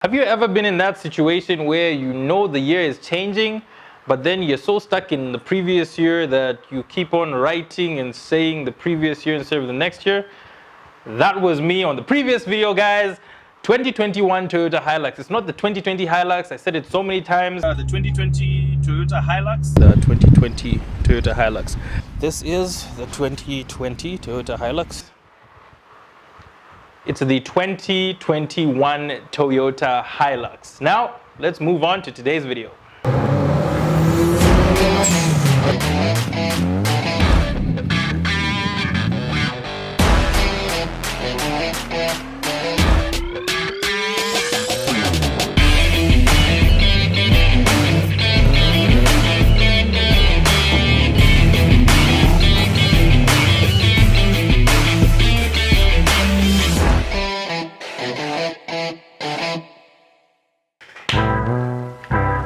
Have you ever been in that situation where you know the year is changing, but then you're so stuck in the previous year that you keep on writing and saying the previous year instead of the next year? That was me on the previous video, guys. 2021 Toyota Hilux. It's not the 2020 Hilux. I said it so many times. The 2020 Toyota Hilux. The 2020 Toyota Hilux. This is the 2020 Toyota Hilux. It's the 2021 Toyota Hilux. Now, let's move on to today's video.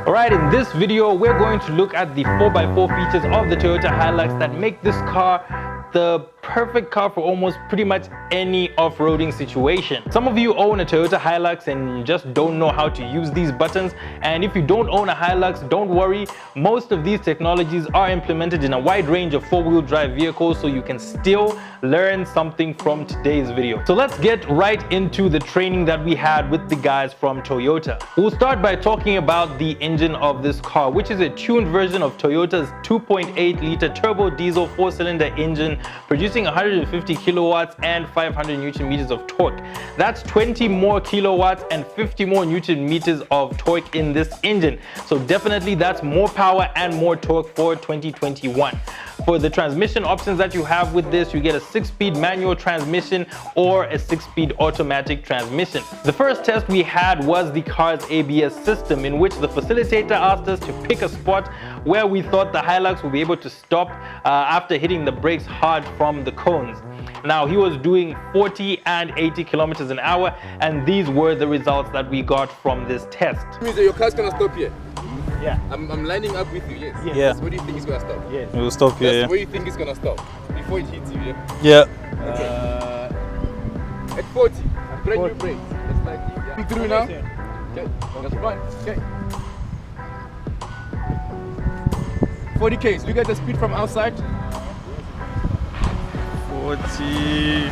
Alright, in this video, we're going to look at the 4x4 features of the Toyota Hilux that make this car the perfect car for almost pretty much any off-roading situation. Some of you own a Toyota Hilux and just don't know how to use these buttons, and if you don't own a Hilux, don't worry. Most of these technologies are implemented in a wide range of four-wheel drive vehicles, so you can still learn something from today's video. So let's get right into the training that we had with the guys from Toyota. We'll start by talking about the engine of this car, which is a tuned version of Toyota's 2.8-liter turbo diesel 4-cylinder engine, producing 150 kilowatts and 500 newton meters of torque. That's 20 more kilowatts and 50 more newton meters of torque in this engine. So definitely that's more power and more torque for 2021. For the transmission options that you have with this, you get a 6-speed manual transmission or a 6-speed automatic transmission. The first test we had was the car's ABS system, in which the facilitator asked us to pick a spot where we thought the Hilux would be able to stop after hitting the brakes hard from the cones. Now, he was doing 40 and 80 kilometers an hour, and these were the results that we got from this test. It means that your car's gonna stop here. Yeah. I'm lining up with you, yes. Yeah. Where do you think it's gonna stop? Yes. It will stop here. That's where you think it's gonna stop before it hits you, yeah? Yeah. Okay. At 40, brand new brakes. It's like, yeah. I'm through now. Okay, that's fine. Okay. 40 k's. Look at the speed from outside. 40.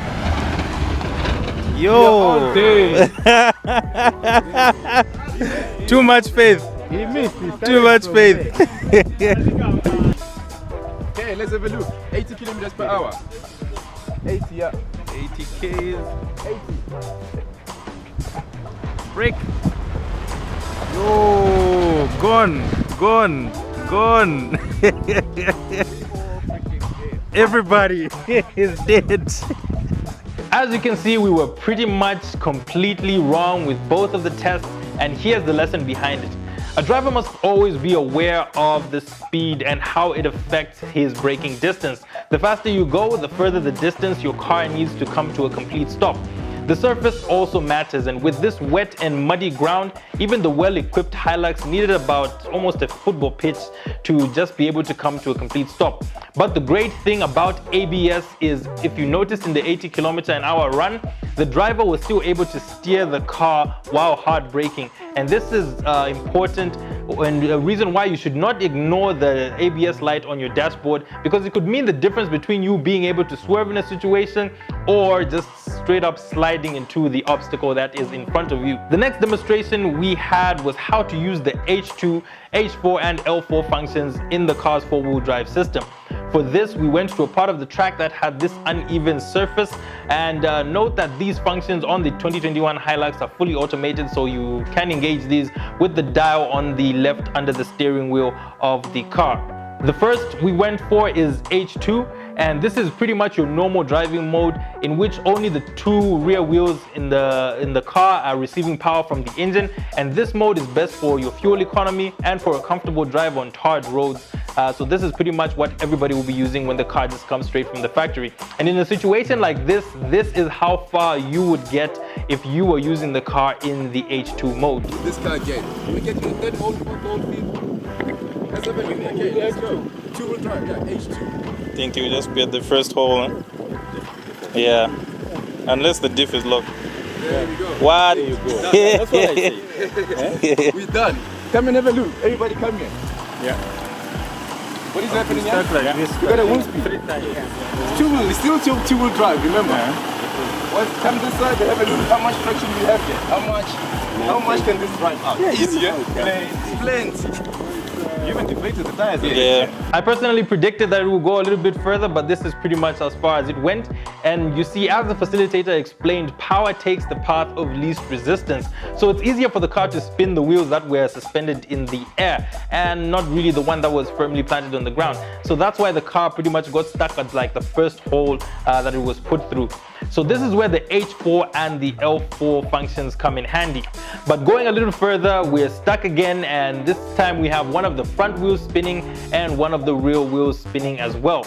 Yo! Too much faith. He missed. Too much faith. Okay, let's have a look. 80 kilometers per hour. 80, yeah. 80 k's. 80. Brake. Yo! Gone. Gone. Gone. Everybody is dead. As you can see, we were pretty much completely wrong with both of the tests, and here's the lesson behind it. A driver must always be aware of the speed and how it affects his braking distance. The faster you go, the further the distance your car needs to come to a complete stop. The surface also matters, and with this wet and muddy ground, even the well-equipped Hilux needed about almost a football pitch to just be able to come to a complete stop. But the great thing about ABS is, if you notice in the 80 km/h run, the driver was still able to steer the car while hard braking. And this is important, and a reason why you should not ignore the ABS light on your dashboard, because it could mean the difference between you being able to swerve in a situation or just straight up sliding into the obstacle that is in front of you. The next demonstration we had was how to use the H2, H4 and L4 functions in the car's four-wheel drive system. For this, we went to a part of the track that had this uneven surface, and note that these functions on the 2021 Hilux are fully automated, so you can engage these with the dial on the left under the steering wheel of the car. The first we went for is H2, and this is pretty much your normal driving mode, in which only the two rear wheels in the car are receiving power from the engine, and this mode is best for your fuel economy and for a comfortable drive on tarred roads. So this is pretty much what everybody will be using when the car just comes straight from the factory. And in a situation like this, this is how far you would get if you were using the car in the H2 mode. This car again. We get to the third mode, fourth mode, fifth. Let's have a look. Okay, let's go. Two-wheel drive, yeah, H2. I think you just be at the first hole, huh? Yeah. Unless the diff is locked. There we go. What? That's what I say. We're done. Come and have a look. Everybody come here. Yeah. What is happening here? Stuck like this. You got a wheel speed. Two-wheel, it's still two-wheel drive, remember? Come this side, have a look how much traction we have here. How much can this drive out? Yeah, easier. Plenty. You even deflated the tires. Yeah. I personally predicted that it would go a little bit further, but this is pretty much as far as it went. And you see, as the facilitator explained, power takes the path of least resistance. So it's easier for the car to spin the wheels that were suspended in the air and not really the one that was firmly planted on the ground. So that's why the car pretty much got stuck at like the first hole that it was put through. So this is where the H4 and the L4 functions come in handy. But going a little further, we're stuck again, and this time we have one of the front wheels spinning and one of the rear wheels spinning as well.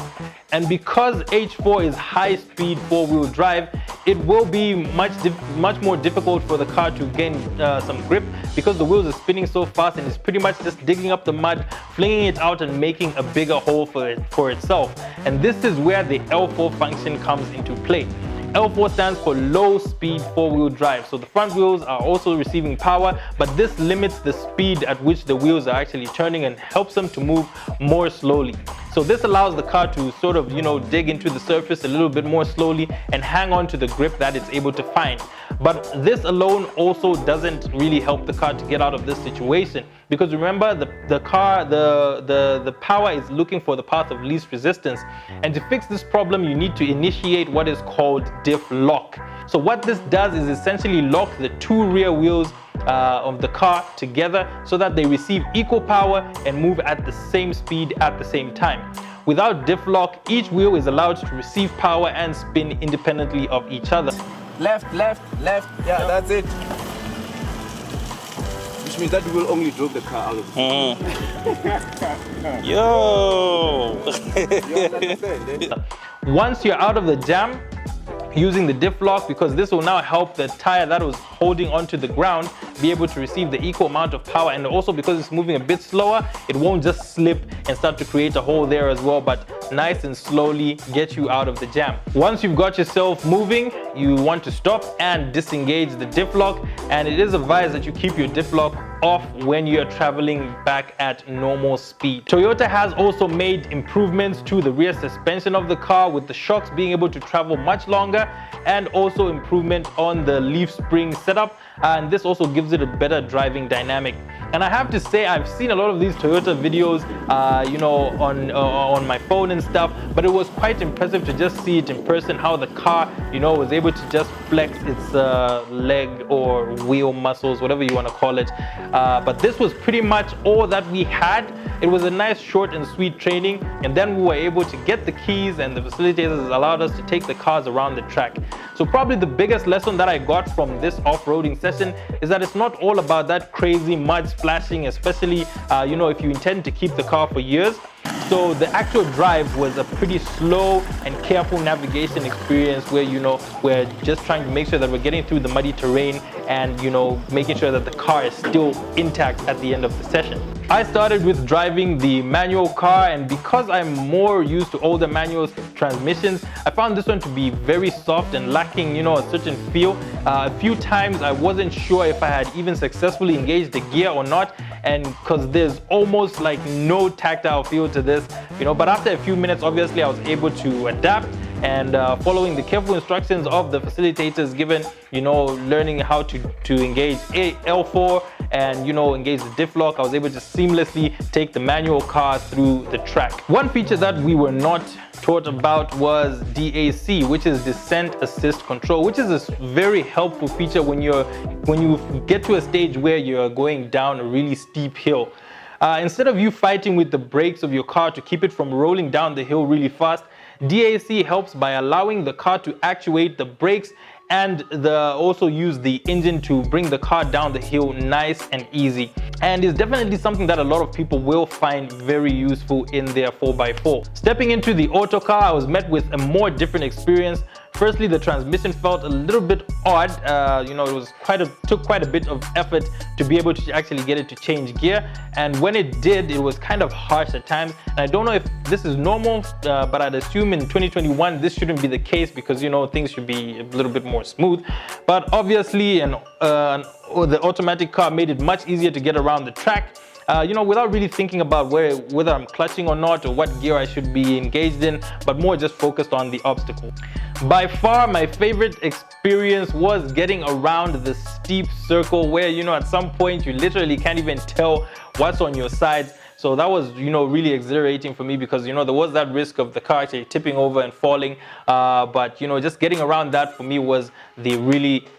And because H4 is high-speed four-wheel drive, it will be much more difficult for the car to gain some grip, because the wheels are spinning so fast and it's pretty much just digging up the mud, flinging it out and making a bigger hole for itself. And this is where the L4 function comes into play. L4 stands for low speed four-wheel drive. So the front wheels are also receiving power, but this limits the speed at which the wheels are actually turning and helps them to move more slowly. So this allows the car to sort of, dig into the surface a little bit more slowly and hang on to the grip that it's able to find. But this alone also doesn't really help the car to get out of this situation, because remember, the power is looking for the path of least resistance. And to fix this problem, you need to initiate what is called diff lock. So what this does is essentially lock the two rear wheels of the car together so that they receive equal power and move at the same speed at the same time. Without diff lock, each wheel is allowed to receive power and spin independently of each other. Left, left, left. Yeah, that's it. Which means that we will only drove the car out of the Yo! Once you're out of the jam, using the diff lock, because this will now help the tire that was holding onto the ground be able to receive the equal amount of power, and also because it's moving a bit slower, it won't just slip and start to create a hole there as well, but nice and slowly get you out of the jam. Once you've got yourself moving, you want to stop and disengage the diff lock, and it is advised that you keep your diff lock off when you're traveling back at normal speed. Toyota has also made improvements to the rear suspension of the car, with the shocks being able to travel much longer, and also improvement on the leaf spring setup, and this also gives it a better driving dynamic. And I have to say, I've seen a lot of these Toyota videos on my phone and stuff, but it was quite impressive to just see it in person, how the car was able to just flex its leg or wheel muscles, whatever you want to call it. But this was pretty much all that we had. It was a nice short and sweet training, and then we were able to get the keys, and the facilitators allowed us to take the cars around the track. So probably the biggest lesson that I got from this off-roading session is that it's not all about that crazy mud splashing, especially if you intend to keep the car for years. So the actual drive was a pretty slow and careful navigation experience where, we're just trying to make sure that we're getting through the muddy terrain and, making sure that the car is still intact at the end of the session. I started with driving the manual car, and because I'm more used to older manual transmissions, I found this one to be very soft and lacking, a certain feel. A few times I wasn't sure if I had even successfully engaged the gear or not, and because there's almost like no tactile feel to this, but after a few minutes, obviously I was able to adapt, and following the careful instructions of the facilitators given, learning how to engage L4 and engage the diff lock, I was able to seamlessly take the manual car through the track. One feature that we were not taught about was DAC, which is descent assist control, which is a very helpful feature when you get to a stage where you're going down a really steep hill. Instead of you fighting with the brakes of your car to keep it from rolling down the hill really fast, DAC helps by allowing the car to actuate the brakes and also use the engine to bring the car down the hill nice and easy. And it's definitely something that a lot of people will find very useful in their 4x4. Stepping into the auto car, I was met with a more different experience. Firstly, the transmission felt a little bit odd. You know, it was took quite a bit of effort to be able to actually get it to change gear, and when it did, it was kind of harsh at times. And I don't know if this is normal, but I'd assume in 2021 this shouldn't be the case, because you know, things should be a little bit more smooth. But obviously, the automatic car made it much easier to get around the track. You know, without really thinking about whether I'm clutching or not, or what gear I should be engaged in, but more just focused on the obstacle. By far, my favorite experience was getting around the steep circle where, you know, at some point you literally can't even tell what's on your side. So that was, you know, really exhilarating for me, because, you know, there was that risk of the car actually tipping over and falling. But, you know, just getting around that for me was the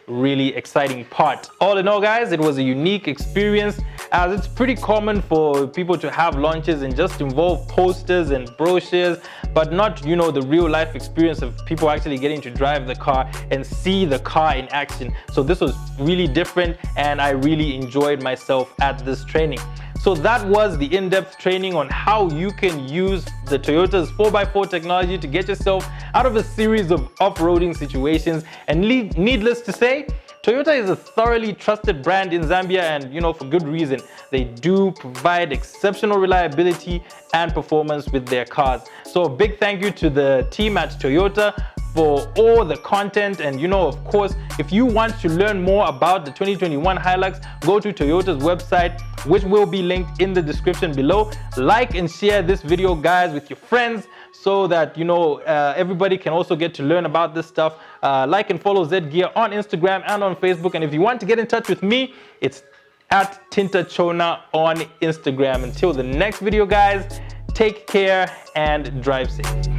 really exciting part. All in all, guys, it was a unique experience, as it's pretty common for people to have launches and just involve posters and brochures, but not, you know, the real life experience of people actually getting to drive the car and see the car in action. So this was really different, and I really enjoyed myself at this training. So that was the in-depth training on how you can use the Toyota's 4x4 technology to get yourself out of a series of off-roading situations. And needless to say, Toyota is a thoroughly trusted brand in Zambia, and you know, for good reason. They do provide exceptional reliability and performance with their cars. So a big thank you to the team at Toyota for all the content. And you know, of course, if you want to learn more about the 2021 Hilux, go to Toyota's website, which will be linked in the description below. Like and share this video, guys, with your friends, so that, you know, everybody can also get to learn about this stuff. Like and follow Z Gear on Instagram and on Facebook. And if you want to get in touch with me, it's at Tintachona on Instagram. Until the next video, guys, take care and drive safe.